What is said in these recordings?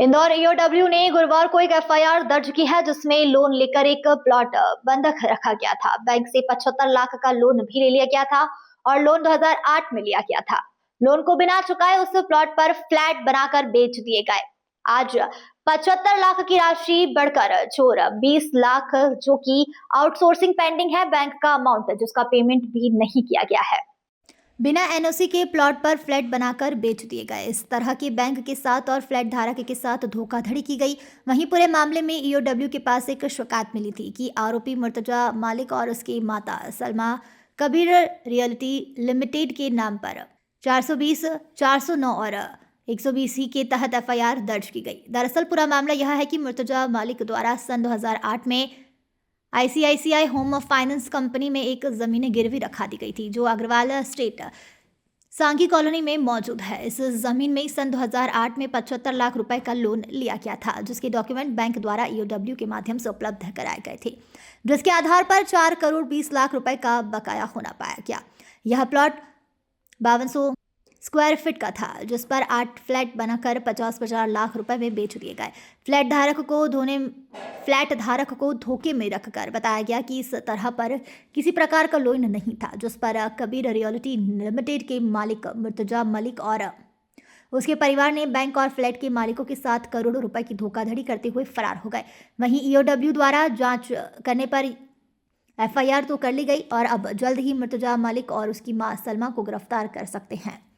Indore EOW ने गुरुवार को एक एफआईआर दर्ज की है जिसमें लोन लेकर एक प्लॉट बंधक रखा गया था। बैंक से 75 लाख का लोन भी ले लिया गया था और लोन 2008 में लिया गया था। लोन को बिना चुकाए उस प्लॉट पर फ्लैट बनाकर बेच दिए गए। आज 75 लाख की राशि बढ़कर चोर 20 लाख जो कि आउटसोर्सिंग पेंडिंग है बैंक का अमाउंट जिसका पेमेंट भी नहीं किया गया है, बिना एनओसी के प्लॉट पर फ्लैट बनाकर बेच दिए गए। इस तरह के बैंक के साथ और फ्लैट धारक के साथ धोखाधड़ी की गई। वहीं पूरे मामले में ईओडब्ल्यू के पास एक शिकायत मिली थी कि आरोपी मुर्तजा मालिक और उसकी माता सलमा कबीर रियल्टी लिमिटेड के नाम पर 420, 409 और 120 के तहत एफआईआर दर्ज की गई। दरअसल पूरा मामला यह है कि मुर्तजा मालिक द्वारा सन 2008 में आईसीआईसीआई होम फाइनेंस कंपनी में एक जमीन गिरवी रखा दी गई थी जो अग्रवाल स्टेट सांगी कॉलोनी में मौजूद है। इस जमीन में सन 2008 में 75 लाख रुपए का लोन लिया गया था जिसके डॉक्यूमेंट बैंक द्वारा ईओडब्ल्यू के माध्यम से उपलब्ध कराए गए थे, जिसके आधार पर 4 करोड़ 20 लाख रुपए का बकाया होना पाया गया। यह प्लॉट 5200 स्क्वायर फीट का था जिस पर 8 फ्लैट बनाकर 50-50 लाख रुपए में बेच दिए गए। फ्लैट धारक को धोखे में रखकर बताया गया कि इस तरह पर किसी प्रकार का लोन नहीं था, जिस पर कबीर रियल्टी लिमिटेड के मालिक मुर्तजा मलिक और उसके परिवार ने बैंक और फ्लैट के मालिकों के साथ करोड़ों रुपए की धोखाधड़ी करते हुए फरार हो गए। वहीं ईओडब्ल्यू द्वारा जांच करने पर एफआईआर तो कर ली गई और अब जल्द ही मुर्तजा मलिक और उसकी मां सलमा को गिरफ्तार कर सकते हैं।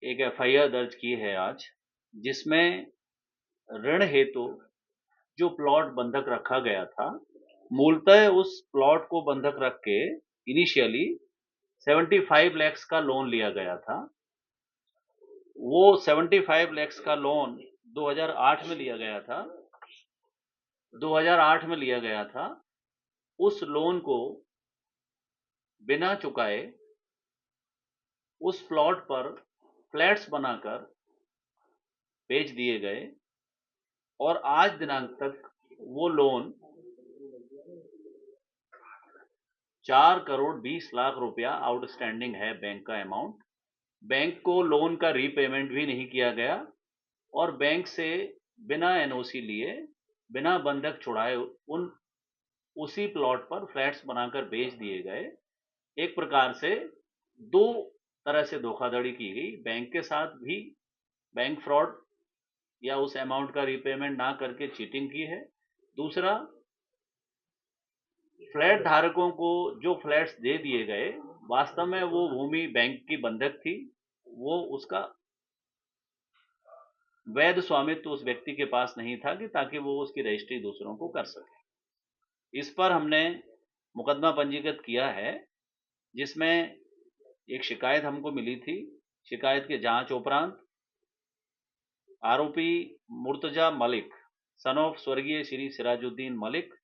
एक एफआईआर दर्ज की है आज, जिसमें ऋण हेतु जो प्लॉट बंधक रखा गया था, मूलतः उस प्लॉट को बंधक रख के इनिशियली 75 लाख का लोन लिया गया था। वो 75 लाख का लोन 2008 में लिया गया था। 2008 में लिया गया था। उस लोन को बिना चुकाए उस प्लॉट पर फ्लैट्स बनाकर बेच दिए गए और आज दिनांक तक वो लोन 4 करोड़ 20 लाख रुपया आउटस्टैंडिंग है। बैंक का अमाउंट, बैंक को लोन का रीपेमेंट भी नहीं किया गया और बैंक से बिना एनओसी लिए, बिना बंधक छुड़ाए उसी प्लॉट पर फ्लैट्स बनाकर बेच दिए गए। एक प्रकार से दो तरह से धोखाधड़ी की गई। बैंक के साथ भी बैंक फ्रॉड या उस अमाउंट का रीपेमेंट ना करके चीटिंग की है। दूसरा, फ्लैट धारकों को जो फ्लैट्स दे दिए गए, वास्तव में वो भूमि बैंक की बंधक थी। वो उसका वैध स्वामित्व उस व्यक्ति के पास नहीं था कि ताकि वो उसकी रजिस्ट्री दूसरों को कर सके। इस पर हमने मुकदमा पंजीकृत किया है, जिसमें एक शिकायत हमको मिली थी। शिकायत के जांच उपरांत आरोपी मुर्तजा मलिक सन ऑफ स्वर्गीय श्री सिराजुद्दीन मलिक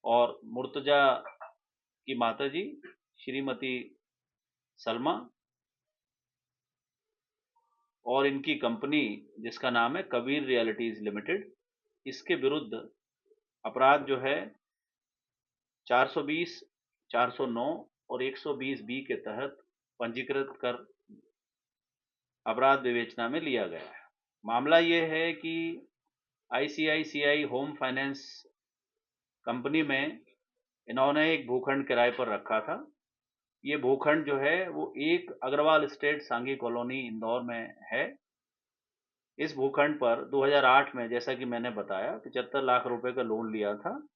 और मुर्तजा की माताजी श्रीमती सलमा और इनकी कंपनी जिसका नाम है कबीर रियल्टीज लिमिटेड, इसके विरुद्ध अपराध जो है 420, 409 और 120 बी के तहत पंजीकृत कर अपराध विवेचना में लिया गया है। मामला ये है कि आईसीआईसीआई होम फाइनेंस कंपनी में इन्होंने एक भूखंड किराए पर रखा था। ये भूखंड जो है वो एक अग्रवाल स्टेट सांगी कॉलोनी इंदौर में है। इस भूखंड पर 2008 में, जैसा कि मैंने बताया, 75 लाख रुपए का लोन लिया था।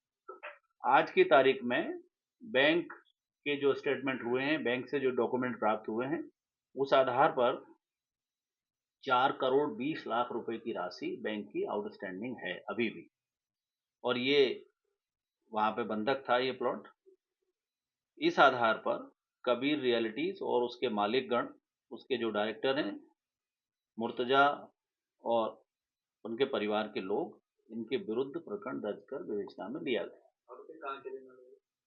आज की तारीख में बैंक के जो स्टेटमेंट हुए हैं, बैंक से जो डॉक्यूमेंट प्राप्त हुए हैं, उस आधार पर 4 करोड़ 20 लाख रुपए की राशि बैंक की आउटस्टैंडिंग है अभी भी, और ये वहां पे बंधक था ये प्लॉट। इस आधार पर कबीर रियल्टीज और उसके मालिकगण, उसके जो डायरेक्टर हैं मुर्तजा और उनके परिवार के लोग, इनके विरुद्ध प्रकरण दर्ज कर विवेचना में लिया गया।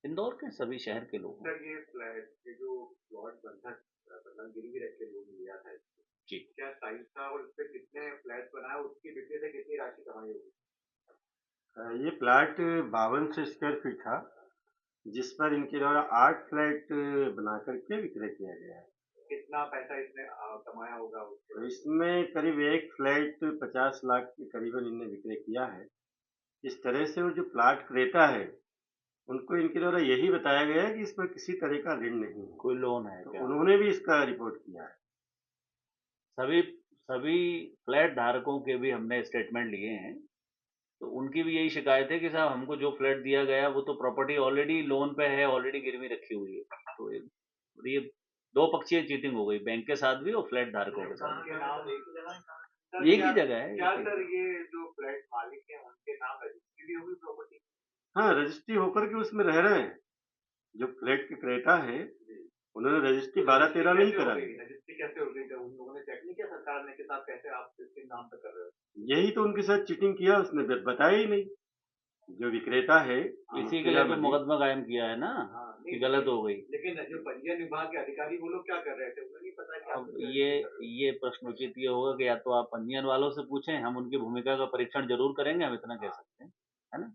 इंदौर के सभी शहर के लोग। सर, ये फ्लैट ये जो प्लॉट बंधक मतलब गिरवी रख के लोन लिया था जी, क्या साइज था और उस पे कितने फ्लैट बनाए, उसकी बिक्री से कितनी राशि कमाई होगी? ये प्लाट 5200 स्क्वायर फीट था, जिस पर इनके द्वारा 8 फ्लैट बना करके विक्रय किया गया है। कितना पैसा इसने कमाया होगा उसके तो इसमें करीब एक फ्लैट 50 लाख के करीबन इनने विक्रय किया है। इस तरह से वो जो प्लाट क्रेता है, उनको इनके द्वारा यही बताया गया है कि इस पर किसी तरह का ऋण नहीं है। कोई लोन है तो क्या? उन्होंने भी इसका रिपोर्ट किया है। सभी सभी फ्लैट धारकों के भी हमने स्टेटमेंट लिए हैं, तो उनकी भी यही शिकायत है कि साहब हमको जो फ्लैट दिया गया वो तो प्रॉपर्टी ऑलरेडी लोन पे है, ऑलरेडी गिरवी रखी हुई है। तो ये दो पक्षीय चीटिंग हो गई, बैंक के साथ भी और फ्लैट धारकों के साथ के नाम एक ही जगह भी। एक ही जगह है। क्या सर ये जो फ्लैट मालिक है उनके नाम रजिस्ट्री भी होगी प्रॉपर्टी? हाँ, रजिस्ट्री होकर के उसमें रह रहे हैं। जो फ्लैट के क्रेता है, उन्होंने रजिस्ट्री 12-13 में ही करा ली। रजिस्ट्री कैसे हो गई? उन लोगों ने चेक नहीं किया सरकार ने कि साहब कैसे आप इसके नाम पे कर रहे हो? यही तो उनके साथ चीटिंग किया, उसने बताया ही नहीं। जो विक्रेता है, इसी के लिए तो मुकदमा कायम किया है ना, कि गलत हो गई। लेकिन जो पंजीयन विभाग के अधिकारी वो लोग क्या कर रहे थे, उन्हें नहीं पता कि अब ये प्रश्न उचित ये होगा कि या तो आप पंजीयन वालों से पूछें, हम उनकी भूमिका का परीक्षण जरूर करेंगे, हम इतना कह सकते हैं, है ना।